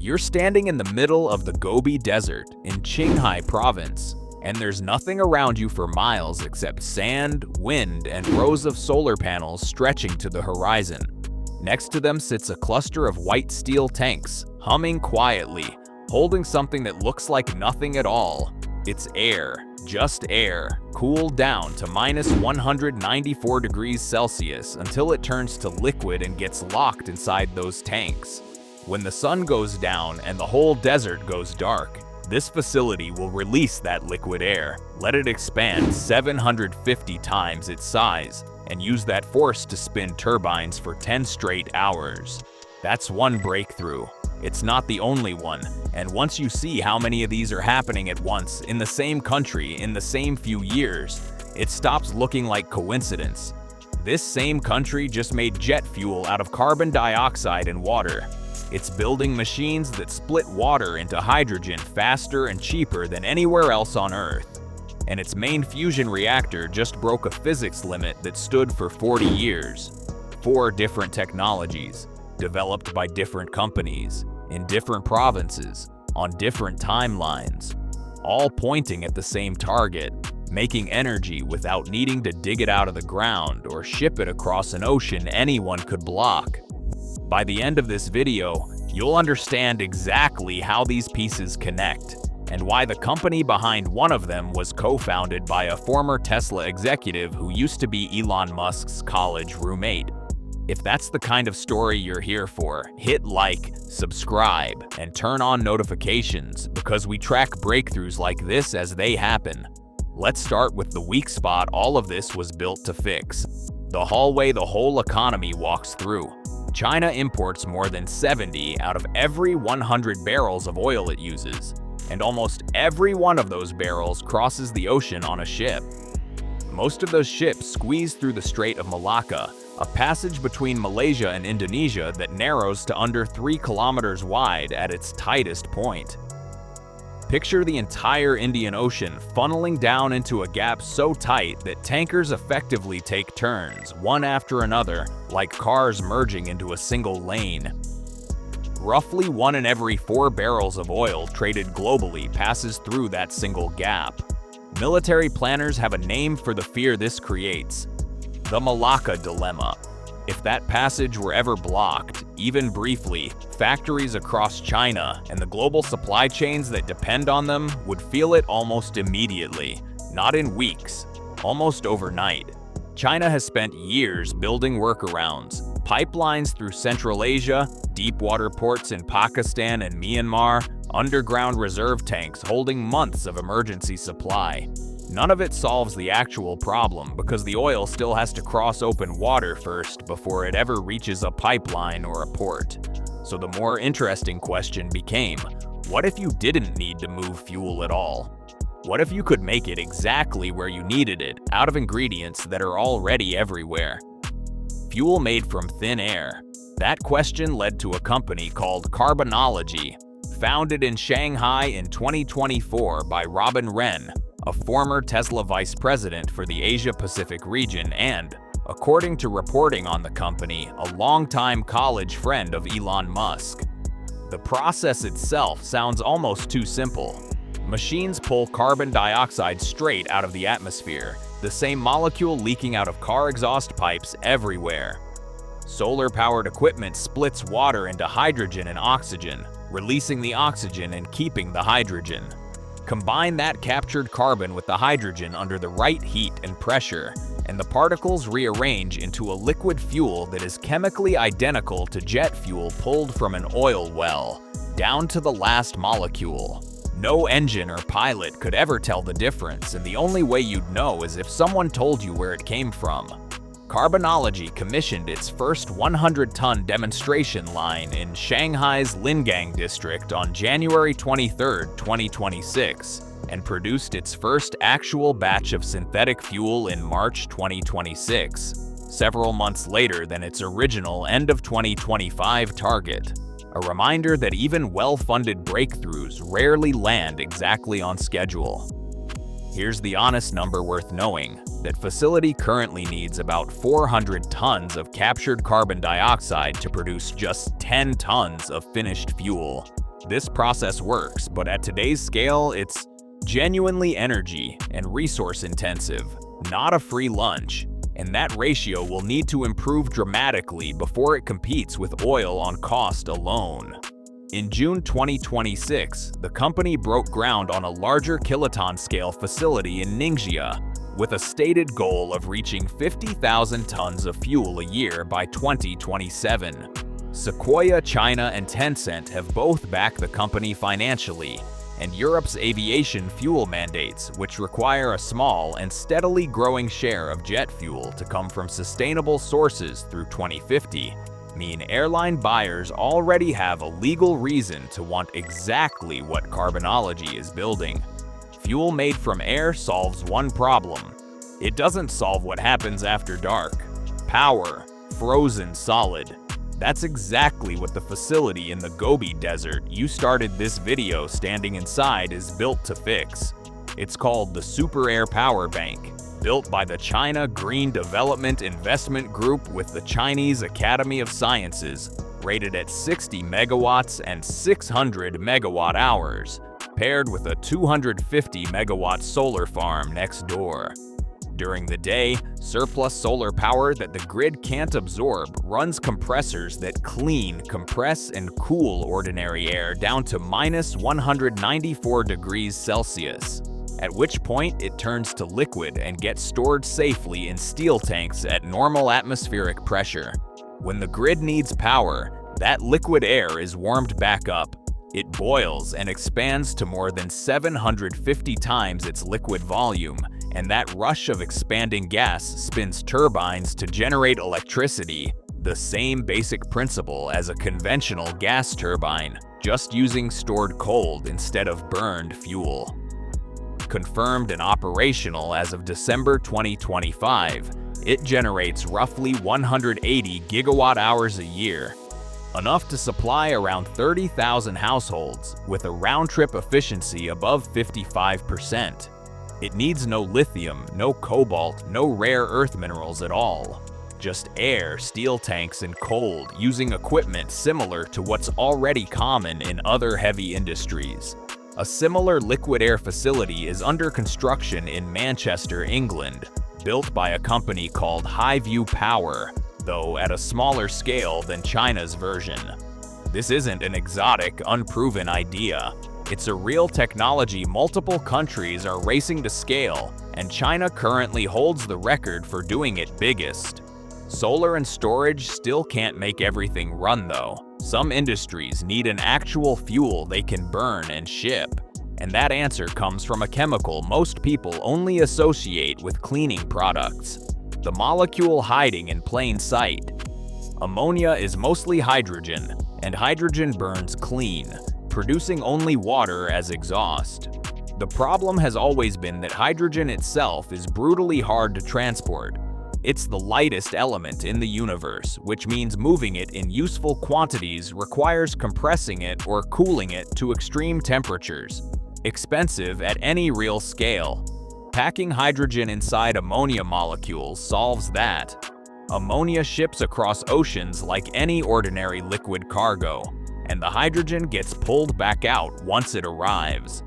You're standing in the middle of the Gobi Desert in Qinghai province, and there's nothing around you for miles except sand, wind, and rows of solar panels stretching to the horizon. Next to them sits a cluster of white steel tanks, humming quietly, holding something that looks like nothing at all. It's air, just air, cooled down to minus 194 degrees Celsius until it turns to liquid and gets locked inside those tanks. When the sun goes down and the whole desert goes dark, this facility will release that liquid air, let it expand 750 times its size, and use that force to spin turbines for 10 straight hours. That's one breakthrough. It's not the only one, and once you see how many of these are happening at once in the same country in the same few years, it stops looking like coincidence. This same country just made jet fuel out of carbon dioxide and water. It's building machines that split water into hydrogen faster and cheaper than anywhere else on Earth. And its main fusion reactor just broke a physics limit that stood for 40 years. 4 different technologies, developed by different companies, in different provinces, on different timelines, all pointing at the same target, making energy without needing to dig it out of the ground or ship it across an ocean anyone could block. By the end of this video, you'll understand exactly how these pieces connect, and why the company behind one of them was co-founded by a former Tesla executive who used to be Elon Musk's college roommate. If that's the kind of story you're here for, hit like, subscribe, and turn on notifications because we track breakthroughs like this as they happen. Let's start with the weak spot all of this was built to fix. The hallway the whole economy walks through. China imports more than 70 out of every 100 barrels of oil it uses, and almost every one of those barrels crosses the ocean on a ship. Most of those ships squeeze through the Strait of Malacca, a passage between Malaysia and Indonesia that narrows to under 3 kilometers wide at its tightest point. Picture the entire Indian Ocean funneling down into a gap so tight that tankers effectively take turns, one after another, like cars merging into a single lane. Roughly 1 in every 4 barrels of oil traded globally passes through that single gap. Military planners have a name for the fear this creates: the Malacca Dilemma. If that passage were ever blocked, even briefly, factories across China and the global supply chains that depend on them would feel it almost immediately, not in weeks, almost overnight. China has spent years building workarounds, pipelines through Central Asia, deep water ports in Pakistan and Myanmar, underground reserve tanks holding months of emergency supply. None of it solves the actual problem because the oil still has to cross open water first before it ever reaches a pipeline or a port. So the more interesting question became, what if you didn't need to move fuel at all? What if you could make it exactly where you needed it, out of ingredients that are already everywhere? Fuel made from thin air. That question led to a company called Carbonology, founded in Shanghai in 2024 by Robin Ren, a former Tesla vice president for the Asia-Pacific region and, according to reporting on the company, a longtime college friend of Elon Musk. The process itself sounds almost too simple. Machines pull carbon dioxide straight out of the atmosphere, the same molecule leaking out of car exhaust pipes everywhere. Solar-powered equipment splits water into hydrogen and oxygen, releasing the oxygen and keeping the hydrogen. Combine that captured carbon with the hydrogen under the right heat and pressure, and the particles rearrange into a liquid fuel that is chemically identical to jet fuel pulled from an oil well, down to the last molecule. No engine or pilot could ever tell the difference, and the only way you'd know is if someone told you where it came from. Carbonology commissioned its first 100-ton demonstration line in Shanghai's Lingang district on January 23, 2026, and produced its first actual batch of synthetic fuel in March 2026, several months later than its original end of 2025 target. A reminder that even well-funded breakthroughs rarely land exactly on schedule. Here's the honest number worth knowing. That facility currently needs about 400 tons of captured carbon dioxide to produce just 10 tons of finished fuel. This process works, but at today's scale, it's genuinely energy and resource intensive, not a free lunch. And that ratio will need to improve dramatically before it competes with oil on cost alone. In June 2026, the company broke ground on a larger kiloton-scale facility in Ningxia, with a stated goal of reaching 50,000 tons of fuel a year by 2027. Sequoia China and Tencent have both backed the company financially, and Europe's aviation fuel mandates, which require a small and steadily growing share of jet fuel to come from sustainable sources through 2050, mean airline buyers already have a legal reason to want exactly what Carbonology is building. Fuel made from air solves one problem. It doesn't solve what happens after dark. Power, frozen solid. That's exactly what the facility in the Gobi Desert you started this video standing inside is built to fix. It's called the Super Air Power Bank, built by the China Green Development Investment Group with the Chinese Academy of Sciences, rated at 60 megawatts and 600 megawatt hours, paired with a 250 megawatt solar farm next door. During the day, surplus solar power that the grid can't absorb runs compressors that clean, compress, and cool ordinary air down to minus 194 degrees Celsius, at which point it turns to liquid and gets stored safely in steel tanks at normal atmospheric pressure. When the grid needs power, that liquid air is warmed back up. It boils and expands to more than 750 times its liquid volume, and that rush of expanding gas spins turbines to generate electricity, the same basic principle as a conventional gas turbine, just using stored cold instead of burned fuel. Confirmed and operational as of December 2025, it generates roughly 180 gigawatt hours a year, enough to supply around 30,000 households with a round-trip efficiency above 55%. It needs no lithium, no cobalt, no rare earth minerals at all. Just air, steel tanks, and cold, using equipment similar to what's already common in other heavy industries. A similar liquid air facility is under construction in Manchester, England, built by a company called Highview Power, though at a smaller scale than China's version. This isn't an exotic, unproven idea. It's a real technology multiple countries are racing to scale, and China currently holds the record for doing it biggest. Solar and storage still can't make everything run though. Some industries need an actual fuel they can burn and ship, and that answer comes from a chemical most people only associate with cleaning products: the molecule hiding in plain sight. Ammonia is mostly hydrogen, and hydrogen burns clean, producing only water as exhaust. The problem has always been that hydrogen itself is brutally hard to transport. It's the lightest element in the universe, which means moving it in useful quantities requires compressing it or cooling it to extreme temperatures. Expensive at any real scale. Packing hydrogen inside ammonia molecules solves that. Ammonia ships across oceans like any ordinary liquid cargo, and the hydrogen gets pulled back out once it arrives.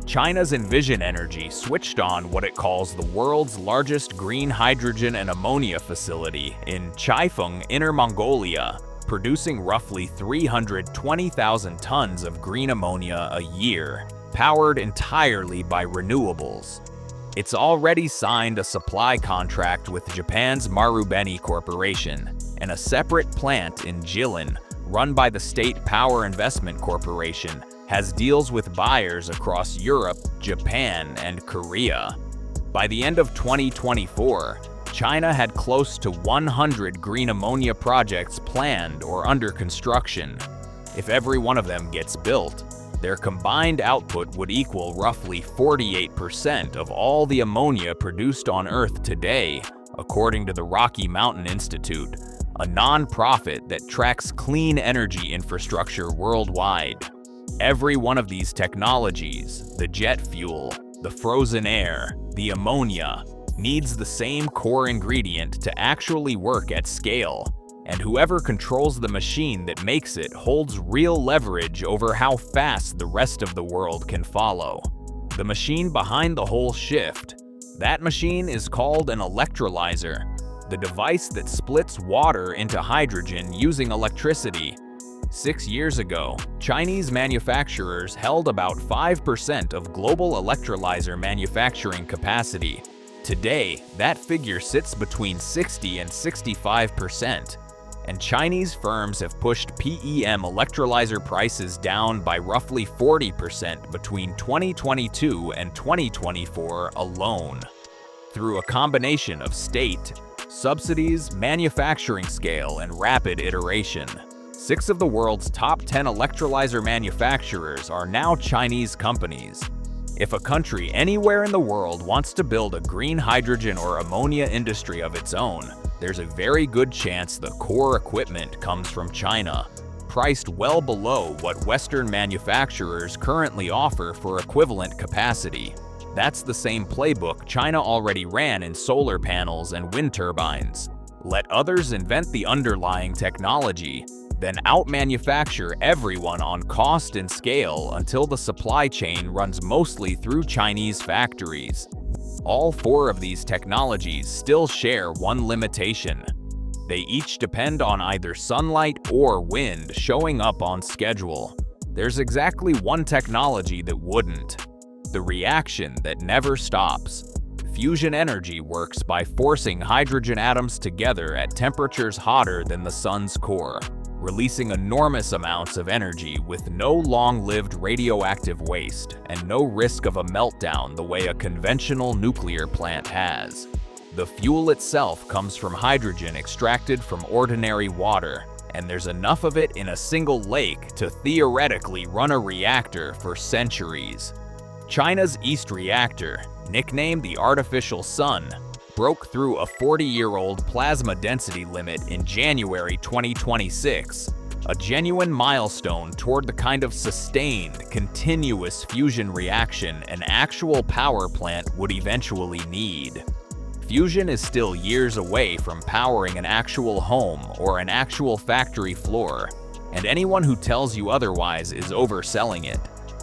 China's Envision Energy switched on what it calls the world's largest green hydrogen and ammonia facility in Chaifeng, Inner Mongolia, producing roughly 320,000 tons of green ammonia a year, powered entirely by renewables. It's already signed a supply contract with Japan's Marubeni Corporation and a separate plant in Jilin, run by the State Power Investment Corporation, has deals with buyers across Europe, Japan, and Korea. By the end of 2024, China had close to 100 green ammonia projects planned or under construction. If every one of them gets built, their combined output would equal roughly 48% of all the ammonia produced on Earth today, according to the Rocky Mountain Institute, a non-profit that tracks clean energy infrastructure worldwide. Every one of these technologies, the jet fuel, the frozen air, the ammonia, needs the same core ingredient to actually work at scale: And whoever controls the machine that makes it holds real leverage over how fast the rest of the world can follow. The machine behind the whole shift. That machine is called an electrolyzer, the device that splits water into hydrogen using electricity. 6 years ago, Chinese manufacturers held about 5% of global electrolyzer manufacturing capacity. Today, that figure sits between 60 and 65%. And Chinese firms have pushed PEM electrolyzer prices down by roughly 40% between 2022 and 2024 alone. Through a combination of state, subsidies, manufacturing scale, and rapid iteration. 6 of the world's top 10 electrolyzer manufacturers are now Chinese companies. If a country anywhere in the world wants to build a green hydrogen or ammonia industry of its own, there's a very good chance the core equipment comes from China, priced well below what Western manufacturers currently offer for equivalent capacity. That's the same playbook China already ran in solar panels and wind turbines. Let others invent the underlying technology, then out-manufacture everyone on cost and scale until the supply chain runs mostly through Chinese factories. All 4 of these technologies still share one limitation. They each depend on either sunlight or wind showing up on schedule. There's exactly one technology that wouldn't: the reaction that never stops. Fusion energy works by forcing hydrogen atoms together at temperatures hotter than the sun's core, releasing enormous amounts of energy with no long-lived radioactive waste and no risk of a meltdown the way a conventional nuclear plant has. The fuel itself comes from hydrogen extracted from ordinary water, and there's enough of it in a single lake to theoretically run a reactor for centuries. China's East Reactor, nicknamed the Artificial Sun, broke through a 40-year-old plasma density limit in January 2026, a genuine milestone toward the kind of sustained, continuous fusion reaction an actual power plant would eventually need. Fusion is still years away from powering an actual home or an actual factory floor, and anyone who tells you otherwise is overselling it.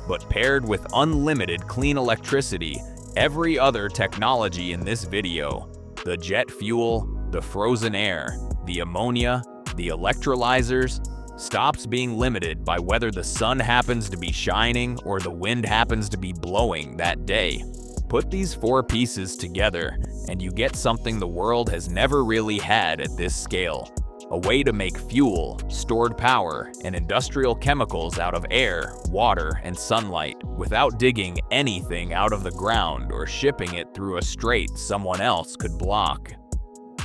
But paired with unlimited clean electricity, every other technology in this video, the jet fuel, the frozen air, the ammonia, the electrolyzers, stops being limited by whether the sun happens to be shining or the wind happens to be blowing that day. Put these 4 pieces together, and you get something the world has never really had at this scale: a way to make fuel, stored power, and industrial chemicals out of air, water, and sunlight without digging anything out of the ground or shipping it through a strait someone else could block.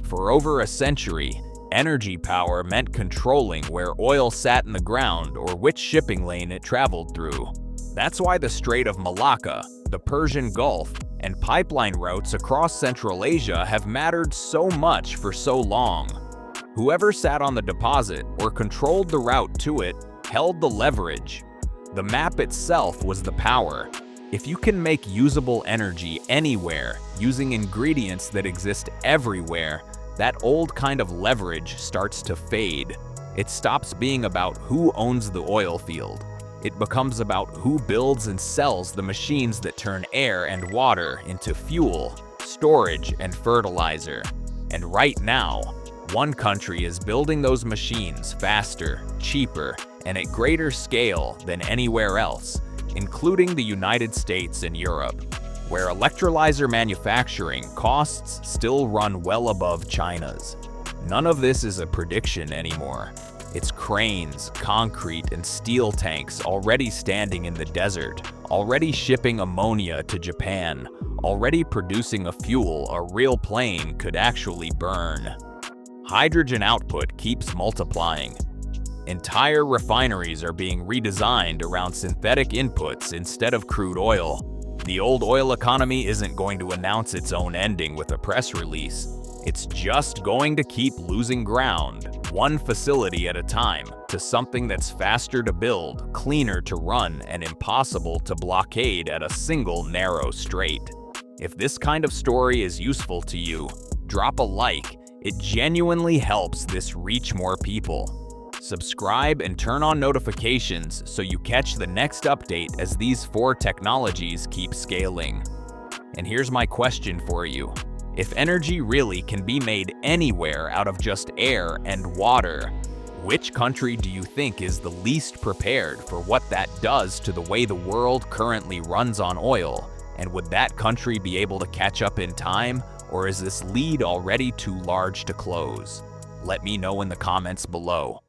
For over a century, energy power meant controlling where oil sat in the ground or which shipping lane it traveled through. That's why the Strait of Malacca, the Persian Gulf, and pipeline routes across Central Asia have mattered so much for so long. Whoever sat on the deposit or controlled the route to it held the leverage. The map itself was the power. If you can make usable energy anywhere using ingredients that exist everywhere, that old kind of leverage starts to fade. It stops being about who owns the oil field. It becomes about who builds and sells the machines that turn air and water into fuel, storage, and fertilizer. And right now, one country is building those machines faster, cheaper, and at greater scale than anywhere else, including the United States and Europe, where electrolyzer manufacturing costs still run well above China's. None of this is a prediction anymore. It's cranes, concrete, and steel tanks already standing in the desert, already shipping ammonia to Japan, already producing a fuel a real plane could actually burn. Hydrogen output keeps multiplying. Entire refineries are being redesigned around synthetic inputs instead of crude oil. The old oil economy isn't going to announce its own ending with a press release. It's just going to keep losing ground, one facility at a time, to something that's faster to build, cleaner to run, and impossible to blockade at a single narrow strait. If this kind of story is useful to you, drop a like It genuinely helps this reach more people. Subscribe and turn on notifications so you catch the next update as these 4 technologies keep scaling. And here's my question for you. If energy really can be made anywhere out of just air and water, which country do you think is the least prepared for what that does to the way the world currently runs on oil? And would that country be able to catch up in time, or is this lead already too large to close? Let me know in the comments below.